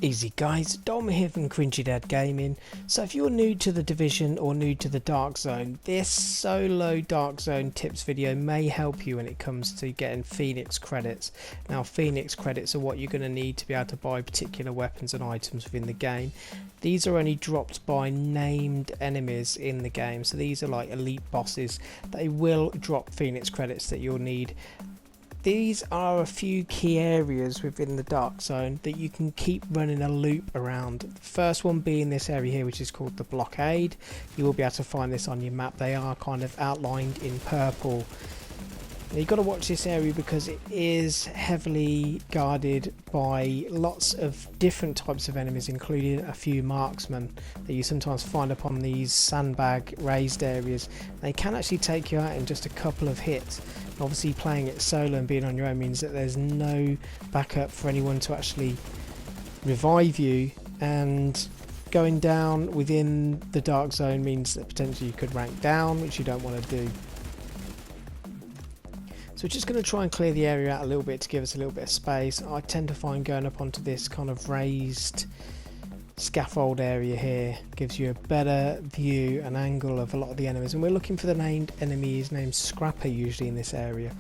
Easy guys, Dom here from Cringy Dad Gaming. So if you're new to the Division or new to the Dark Zone, this solo Dark Zone tips video may help you when it comes to getting Phoenix credits. Now Phoenix credits are what you're going to need to be able to buy particular weapons and items within the game. These are only dropped by named enemies in the game, so these are like elite bosses. They will drop Phoenix credits that you'll need. These are a few key areas within the Dark Zone that you can keep running a loop around. The first one being this area here, which is called the Blockade. You will be able to find this on your map. They are kind of outlined in purple. Now you've got to watch this area because it is heavily guarded by lots of different types of enemies, including a few marksmen that you sometimes find upon these sandbag raised areas. They can actually take you out in just a couple of hits. Obviously playing it solo and being on your own means that there's no backup for anyone to actually revive you, and going down within the Dark Zone means that potentially you could rank down, which you don't want to do. So we're just going to try and clear the area out a little bit to give us a little bit of space. I tend to find going up onto this kind of raised scaffold area here gives you a better view and angle of a lot of the enemies, and we're looking for the named enemies named Scrapper usually in this area.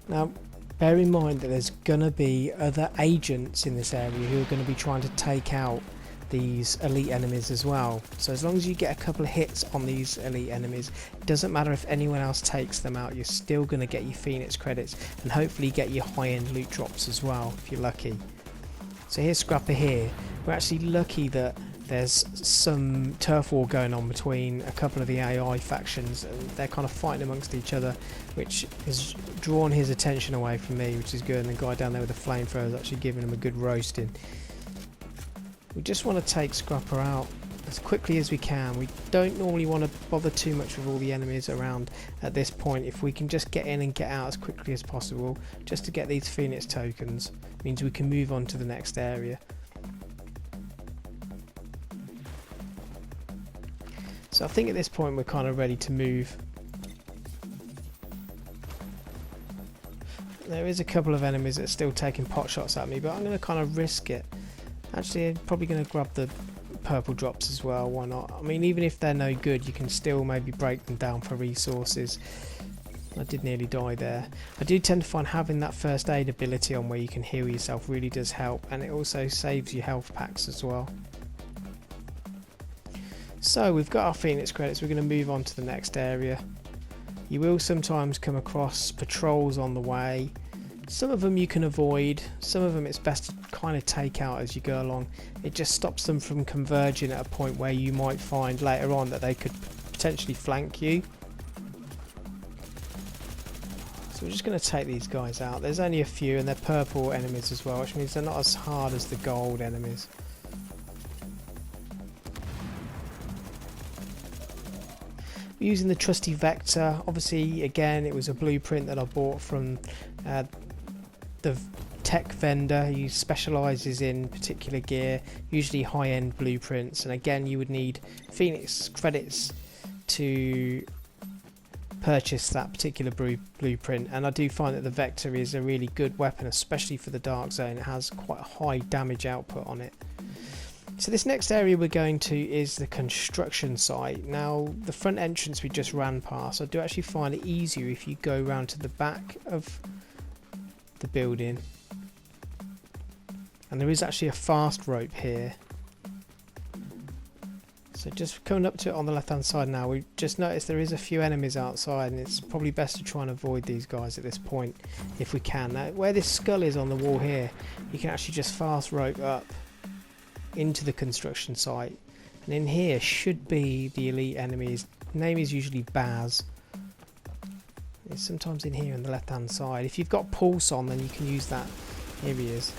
Now bear in mind that there's gonna be other agents in this area who are going to be trying to take out these elite enemies as well, so as long as you get a couple of hits on these elite enemies, it doesn't matter if anyone else takes them out, you're still going to get your Phoenix credits and hopefully get your high-end loot drops as well if you're lucky. So here's Scrapper here. We're actually lucky that there's some turf war going on between a couple of the AI factions, and they're kind of fighting amongst each other, which has drawn his attention away from me, which is good, and the guy down there with the flamethrower is actually giving him a good roasting. We just want to take Scrapper out as quickly as we can. We don't normally want to bother too much with all the enemies around at this point. If we can just get in and get out as quickly as possible just to get these Phoenix tokens, means we can move on to the next area. So I think at this point we're kind of ready to move. There is a couple of enemies that are still taking pot shots at me, but I'm going to kind of risk it. Actually, I'm probably going to grab the purple drops as well, why not? I mean, even if they're no good, you can still maybe break them down for resources. I did nearly die there. I do tend to find having that first aid ability on where you can heal yourself really does help, and it also saves you health packs as well. So we've got our Phoenix credits, we're going to move on to the next area. You will sometimes come across patrols on the way. Some of them you can avoid, some of them it's best to kind of take out as you go along. It just stops them from converging at a point where you might find later on that they could potentially flank you. So we're just going to take these guys out. There's only a few, and they're purple enemies as well, which means they're not as hard as the gold enemies. We're using the trusty Vector. Obviously, again, it was a blueprint that I bought from the tech vendor who specialises in particular gear, usually high-end blueprints, and again you would need Phoenix credits to purchase that particular blueprint, and I do find that the Vector is a really good weapon, especially for the Dark Zone. It has quite a high damage output on it. So this next area we're going to is the construction site. Now the front entrance we just ran past, I do actually find it easier if you go around to the back of the building, and there is actually a fast rope here. So just coming up to it on the left hand side now, we just noticed there is a few enemies outside, and it's probably best to try and avoid these guys at this point if we can. Now where this skull is on the wall here, you can actually just fast rope up into the construction site, and in here should be the elite enemies. Name is usually Baz. It's sometimes in here on the left hand side. If you've got pulse on, then you can use that. Here he is.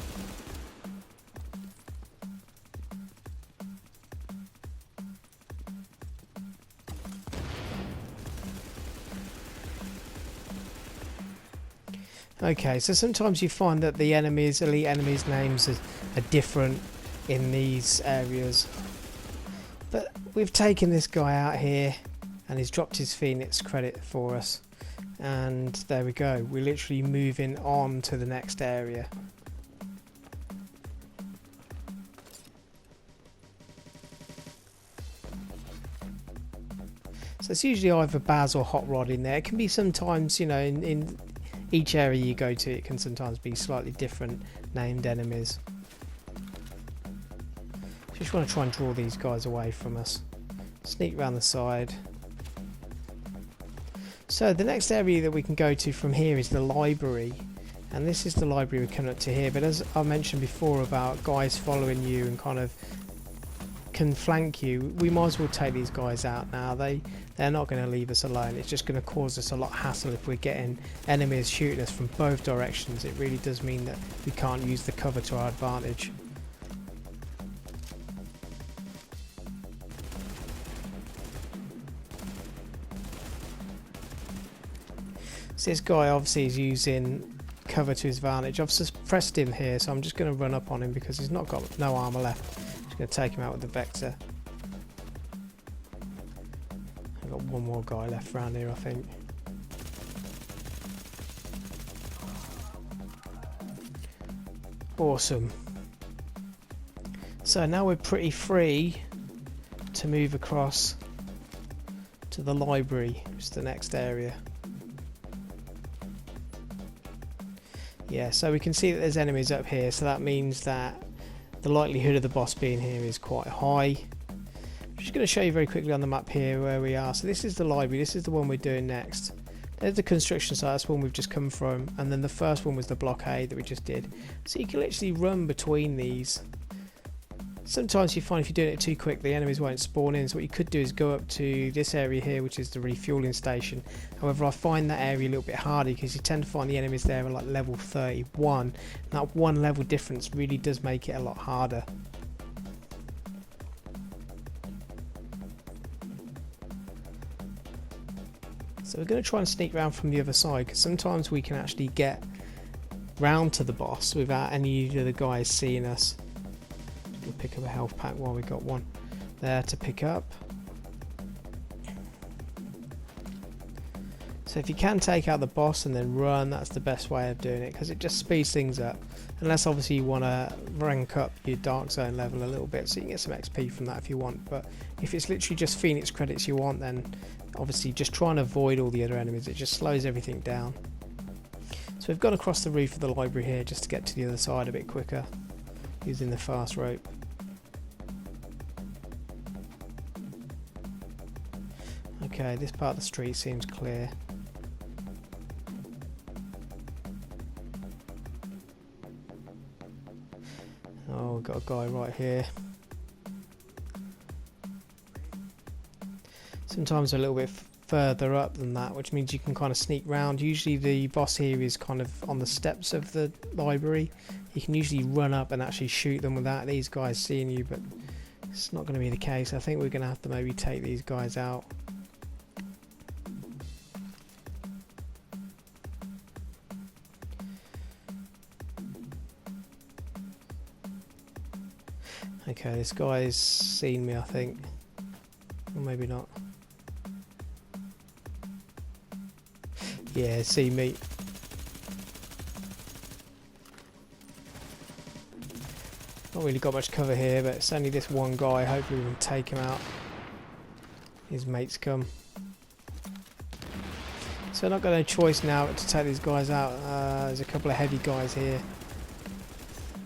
Okay, so sometimes you find that the enemies, elite enemies names are different in these areas, but we've taken this guy out here and he's dropped his Phoenix credit for us, and there we go, we're literally moving on to the next area. So it's usually either Baz or Hot Rod in there. It can be sometimes, you know, in each area you go to, it can sometimes be slightly different named enemies. Just want to try and draw these guys away from us. Sneak around the side. So the next area that we can go to from here is the library. And this is the library we're coming up to here. But as I mentioned before about guys following you and kind of can flank you, we might as well take these guys out now. They're not going to leave us alone. It's just going to cause us a lot of hassle if we're getting enemies shooting us from both directions. It really does mean that we can't use the cover to our advantage. So this guy obviously is using cover to his advantage. I've suppressed him here, so I'm just going to run up on him because he's not got no armor left. Just going to take him out with the Vector. I've got one more guy left around here, I think. Awesome. So now we're pretty free to move across to the library, which is the next area. Yeah, so we can see that there's enemies up here, so that means that the likelihood of the boss being here is quite high. I'm just going to show you very quickly on the map here where we are. So this is the library, this is the one we're doing next. There's the construction site, that's the one we've just come from, and then the first one was the blockade that we just did. So you can literally run between these. Sometimes you find if you're doing it too quick the enemies won't spawn in, so what you could do is go up to this area here, which is the refueling station. However, I find that area a little bit harder because you tend to find the enemies there are like level 31. That one level difference really does make it a lot harder. So we're going to try and sneak around from the other side because sometimes we can actually get round to the boss without any of the guys seeing us. We'll pick up a health pack while we got one there to pick up. So if you can take out the boss and then run, that's the best way of doing it because it just speeds things up. Unless obviously you want to rank up your Dark Zone level a little bit so you can get some XP from that if you want. But if it's literally just Phoenix credits you want, then obviously just try and avoid all the other enemies. It just slows everything down. So we've gone across the roof of the library here just to get to the other side a bit quicker using the fast rope. Okay, this part of the street seems clear. Oh, we've got a guy right here. Sometimes a little bit further up than that, which means you can kind of sneak round. Usually the boss here is kind of on the steps of the library. You can usually run up and actually shoot them without these guys seeing you, but it's not going to be the case. I think we're going to have to maybe take these guys out. Okay, this guy's seen me, I think. Or maybe not. Yeah, see me. Not really got much cover here, but it's only this one guy. Hopefully we can take him out. His mates come. So I've not got no choice now to take these guys out. There's a couple of heavy guys here.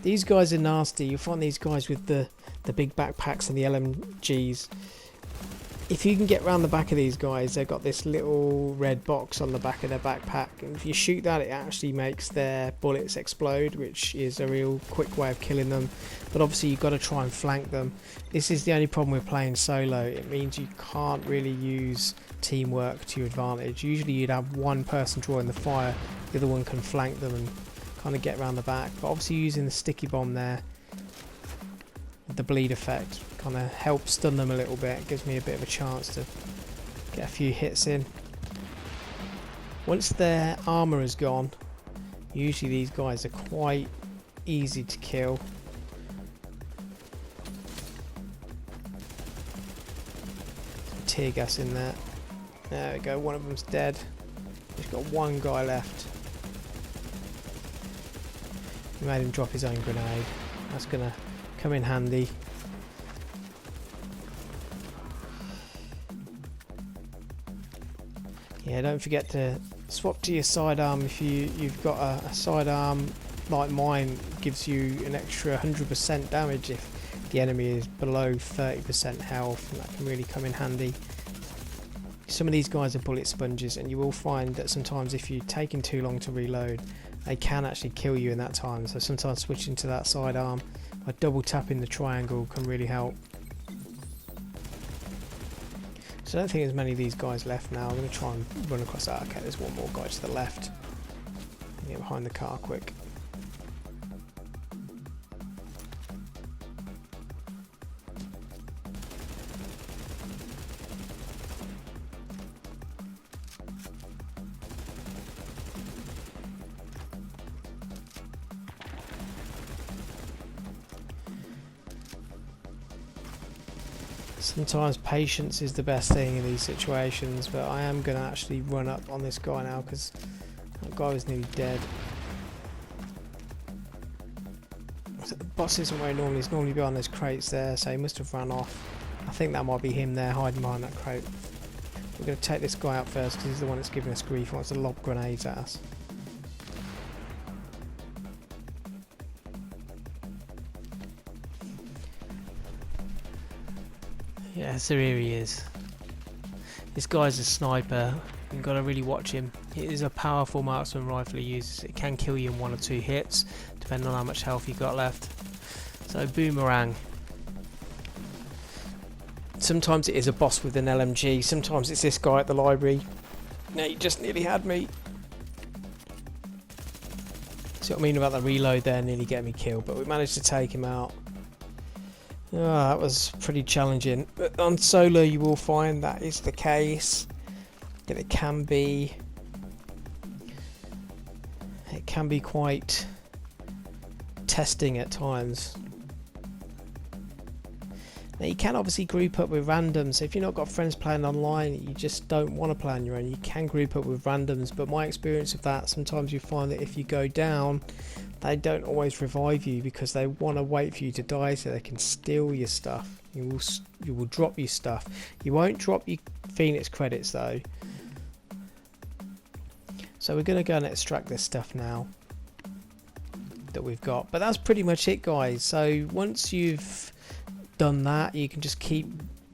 These guys are nasty. You'll find these guys with the big backpacks and the LMGs. If you can get around the back of these guys, they've got this little red box on the back of their backpack, and if you shoot that, it actually makes their bullets explode, which is a real quick way of killing them. But obviously you've got to try and flank them. This is the only problem with playing solo. It means you can't really use teamwork to your advantage. Usually you'd have one person drawing the fire, the other one can flank them and kind of get around the back. But obviously using the sticky bomb there, the bleed effect, kind of helps stun them a little bit. It gives me a bit of a chance to get a few hits in. Once their armour is gone, usually these guys are quite easy to kill. Some tear gas in there. There we go, one of them's dead. He's got one guy left. We made him drop his own grenade. That's gonna come in handy. Yeah, don't forget to swap to your sidearm if you've got a sidearm like mine. Gives you an extra 100% damage if the enemy is below 30% health, and that can really come in handy. Some of these guys are bullet sponges, and you will find that sometimes if you're taking too long to reload, they can actually kill you in that time. So sometimes switching to that sidearm by double tapping the triangle can really help. So I don't think there's many of these guys left now. I'm going to try and run across that. Okay, there's one more guy to the left. Get behind the car quick. Sometimes patience is the best thing in these situations, but I am going to actually run up on this guy now because that guy was nearly dead. So the boss isn't where he normally is. Normally behind those crates there, so he must have run off. I think that might be him there hiding behind that crate. We're going to take this guy out first because he's the one that's giving us grief. He wants to lob grenades at us. Yeah, so here he is. This guy's a sniper. You've got to really watch him. It is a powerful marksman rifle he uses. It can kill you in 1 or 2 hits, depending on how much health you've got left. So boomerang. Sometimes it is a boss with an LMG. Sometimes it's this guy at the library. No, he just nearly had me. See what I mean about the reload there? Nearly getting me killed, but we managed to take him out. Oh, that was pretty challenging, but on solo you will find that is the case. That it can be quite testing at times. Now you can obviously group up with randoms, so if you've not got friends playing online, you just don't want to play on your own, you can group up with randoms, but my experience of that, sometimes you find that if you go down, they don't always revive you because they want to wait for you to die so they can steal your stuff. You will drop your stuff. You won't drop your Phoenix credits though. So we're going to go and extract this stuff now that we've got. But that's pretty much it, guys. So once you've done that, you can just keep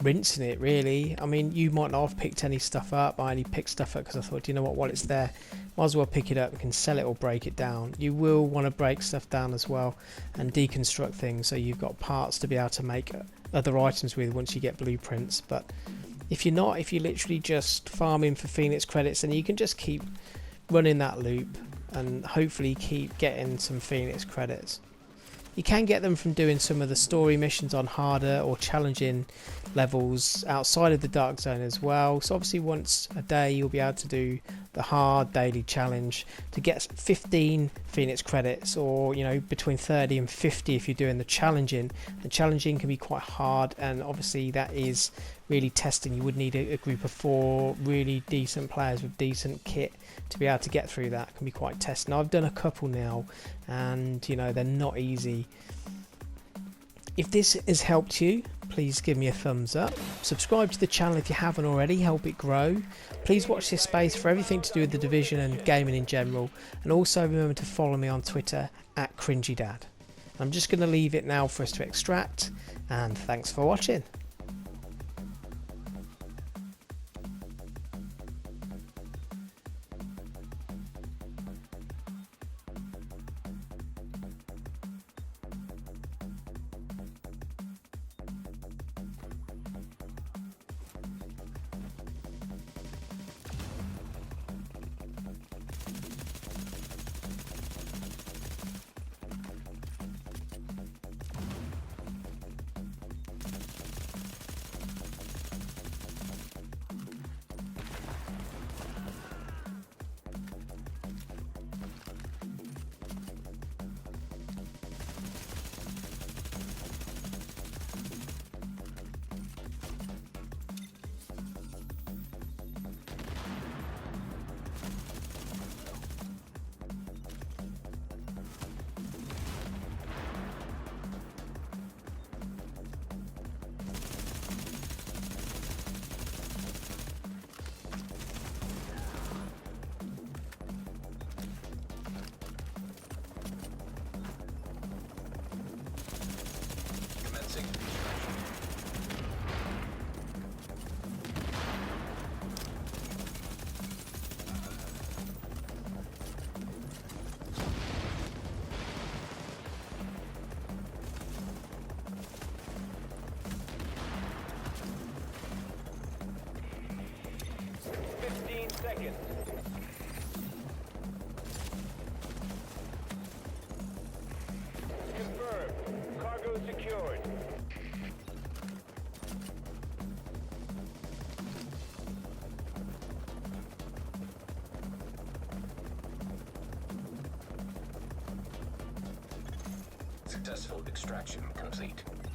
rinsing it, really. I mean, you might not have picked any stuff up. I only picked stuff up because I thought, you know what, while it's there, might as well pick it up. You can sell it or break it down. You will want to break stuff down as well and deconstruct things, so you've got parts to be able to make other items with once you get blueprints. But if you're not, if you're literally just farming for Phoenix credits, then you can just keep running that loop and hopefully keep getting some Phoenix credits. You can get them from doing some of the story missions on harder or challenging levels outside of the Dark Zone as well. So obviously once a day you'll be able to do the hard daily challenge to get 15 Phoenix credits, or you know, between 30 and 50 if you're doing the challenging. The challenging can be quite hard, and obviously that is really testing. You would need a group of 4 really decent players with decent kit to be able to get through that. It can be quite testing. I've done a couple now, and you know, they're not easy. If this has helped you, please give me a thumbs up. Subscribe to the channel if you haven't already, help it grow. Please watch this space for everything to do with the Division and gaming in general. And also remember to follow me on Twitter at CringyDad. I'm just going to leave it now for us to extract, and thanks for watching. Successful extraction complete.